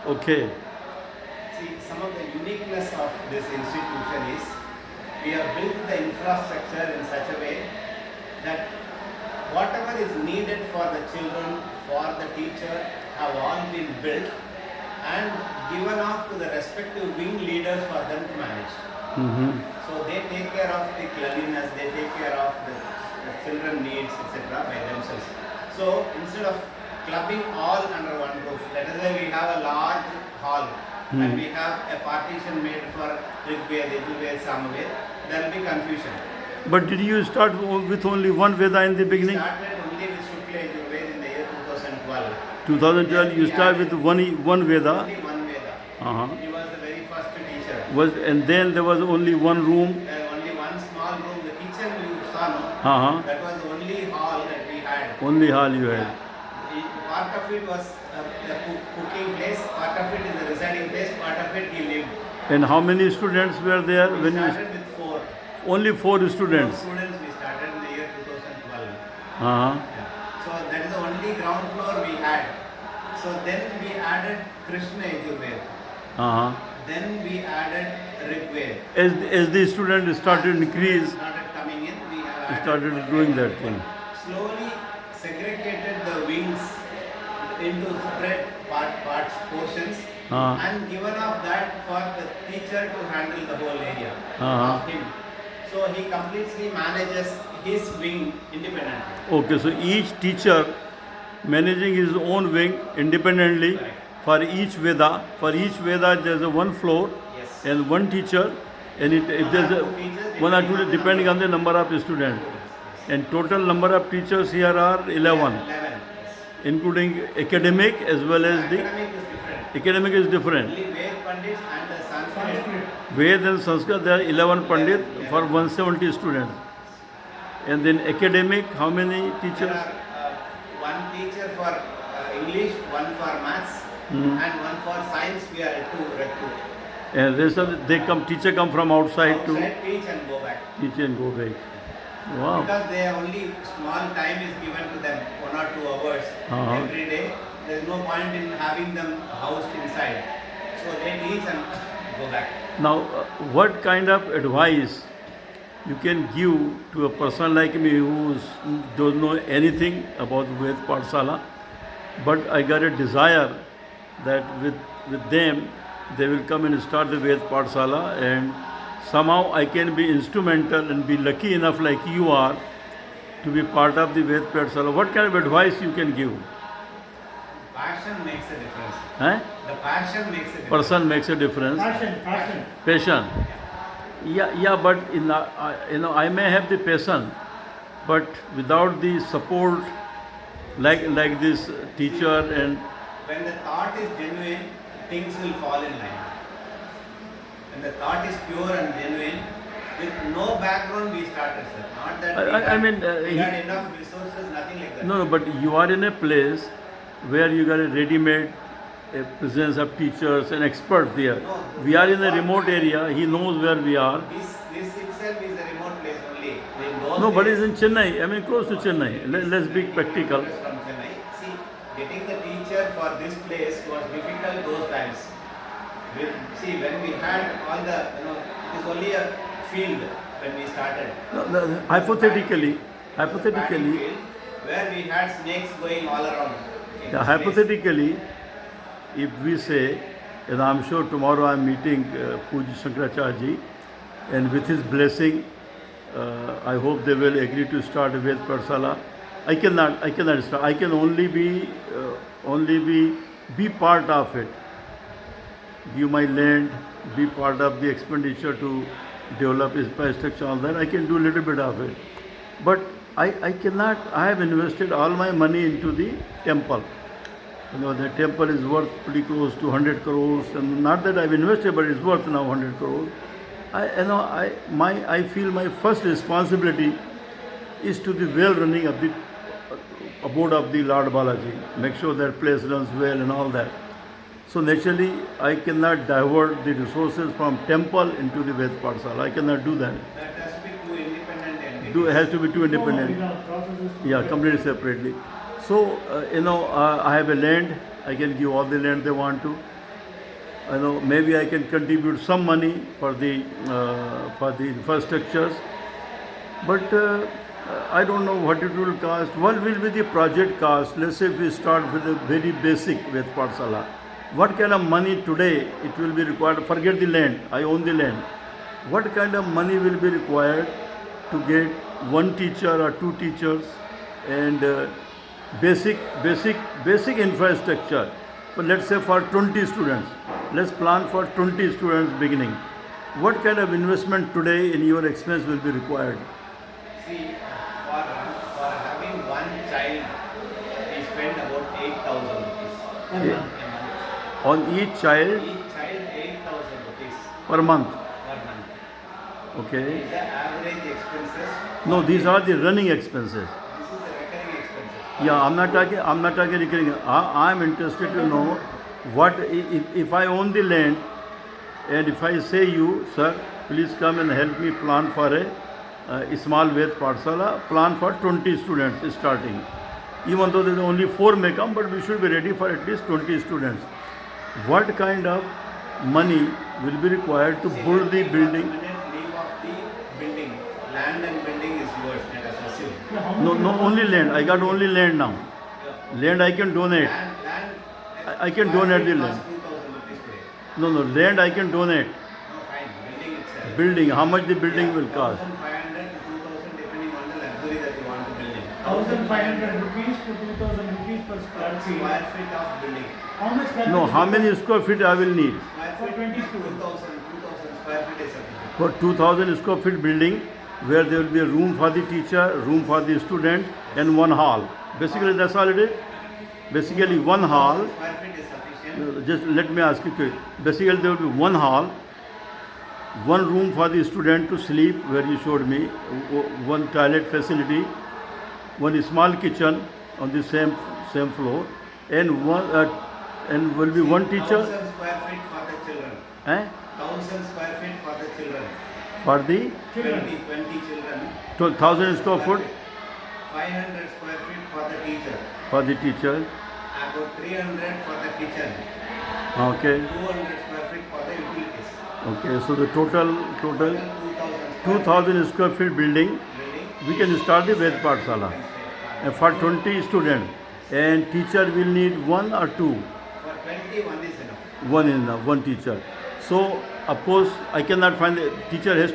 Okay. See, some of the uniqueness of this institution is we have built the infrastructure in such a way that whatever is needed for the children, for the teacher, have all been built and given off to the respective wing leaders for them to manage. So they take care of the cleanliness, they take care of the children needs, etc. by themselves. So instead of clubbing all under one roof, let us say we have a large hall and we have a partition made for Rigved, Yajurved, Samaved, there will be confusion. But did you start with only one Veda in the We beginning? started only with Shukla Yajurved in the year 2012. 2012, you start with one Veda. Only one Veda. He was the very first teacher. And then there was only one room. Only one small room, the kitchen you saw, no? That was the only hall that we had. Only hall you had. Part of it was the cooking place, part of it is the residing place, part of it he lived. And how many students were there We when you? started with 4. Only 4 students. 4 students we started in the year 2012. Uh-huh. So that is the only ground floor we had. So then we added Krishna Yajurved. Uh-huh. Then we added Rigved. As the students started increase, Started coming in, we have you added started doing that thing. slowly segregated the wings into separate portions and given off that for the teacher to handle the whole area of him. So he completely manages his wing independently. Okay, so each teacher managing his own wing independently. Correct. For each Veda. For each Veda there is a one floor Yes. and one teacher, and if there's a one or two depending on the number of students. And total number of teachers here are 11, 11. including academic as well as the Academic is different. academic is different. Only Ved Pandits and the Sanskrit. Ved and Sanskrit there are 11 Pandit for 170 students. And then academic, how many There teachers? are one teacher for English, one for maths, and one for science. We are at 2. And rest of teacher come from outside to Outside teach and go back. teach and go back. Wow. Because they only small time is given to them, 1 or 2 hours every day. There is no point in having them housed inside. So they teach and go back. Now, what kind of advice you can give to a person like me who don't know anything about Ved Pathshala, but I got a desire that with them they will come and start the Ved Pathshala, and somehow I can be instrumental and be lucky enough like you are to be part of the Ved Pathshala. What kind of advice you can give? Passion makes a difference. Eh? The passion makes a difference. Person makes a difference. Passion. Yeah, but I may have the passion, but without the support, like this teacher and When the thought is genuine, things will fall in line. When the thought is pure and genuine, with no background we started, sir. Not that we had enough resources, nothing like that. No, but you are in a place where you got a ready-made presence of teachers and experts there. We are in a remote area. He knows where we are. This itself is a remote place only. No, but it's in Chennai. I mean, close to Chennai. Let's be practical. From Chennai. See, getting the teacher for this place was difficult those times. When we had all the, it is only a field when we started. No, hypothetically, Field where we had snakes going all around. hypothetically, if we say, and I'm sure tomorrow I'm meeting Puj Shankaracharya ji, and with his blessing, I hope they will agree to start Ved Pathshala. I cannot start. I can only be part of it. Give my land, be part of the expenditure to develop infrastructure, all that. I can do a little bit of it. But I cannot, I have invested all my money into the temple. The temple is worth pretty close to 100 crores, and not that I've invested, but it's worth now 100 crores. I feel my first responsibility is to the well running of the abode of the Lord Balaji. Make sure that place runs well and all that. So naturally, I cannot divert the resources from temple into the Ved Pathshala. I cannot do that. That has to be two independent entities. It has to be two independent. Yeah, completely separately. So, I have a land. I can give all the land they want to. maybe I can contribute some money for the infrastructures, but I don't know what it will cost. What will be the project cost? Let's say if we start with a very basic with Pathsala. What kind of money today it will be required? Forget the land. I own the land. What kind of money will be required to get one teacher or two teachers and basic infrastructure? So let's say for 20 students. Let's plan for 20 students beginning. What kind of investment today in your expense will be required? See, for having one child, we spend about 8,000 rupees Yeah. a month. On each child Each child 8,000 rupees per month. per month. Okay. These are average expenses. No, these are the running expenses. This is the recurring expenses. Yeah, I'm not talking recurring. I'm interested to know what if I own the land and if I say you, sir, please come and help me plan for a small Ved Pathsala, plan for 20 students starting. Even though there is only 4 may come, but we should be ready for at least 20 students. What kind of money will be required to build the building? Permanent leave of the building. Land and building is yours, let us assume. No, only land. I got only land now. Land I can donate. I can donate the land. 2,000 rupees today. No, land I can donate. No, fine. Building itself. Building, how much the building will cost? 1,500 to 2,000 depending on the luxury that you want to build in. 1,500 rupees to 2,000 rupees per square feet. Square feet of building. How much can No, how many square feet I will need? Square For feet, 20 students. 2,000 square feet is sufficient. For 2000 square feet building, where there will be a room for the teacher, room for the student, and one hall. Basically, that's all it is. Basically, one hall. Square feet is sufficient. Just let me ask you quick. Basically, there will be one hall, one room for the student to sleep, where you showed me, one toilet facility, one small kitchen on the same floor, and will be one teacher. 1,000 square feet for the children. Eh? 1,000 square feet for the children. For the 20 children. 1000 square foot 500 square feet for the teacher. for the teacher. About 300 for the kitchen. Okay. 200 square feet for the utilities. Okay. So the total 2,000 2000 square feet building. building. We can start the Ved Pathsala. And for 20 students, and teacher will need one or two. For 20, one is enough. One is enough. One teacher. So of course I cannot find the teacher has to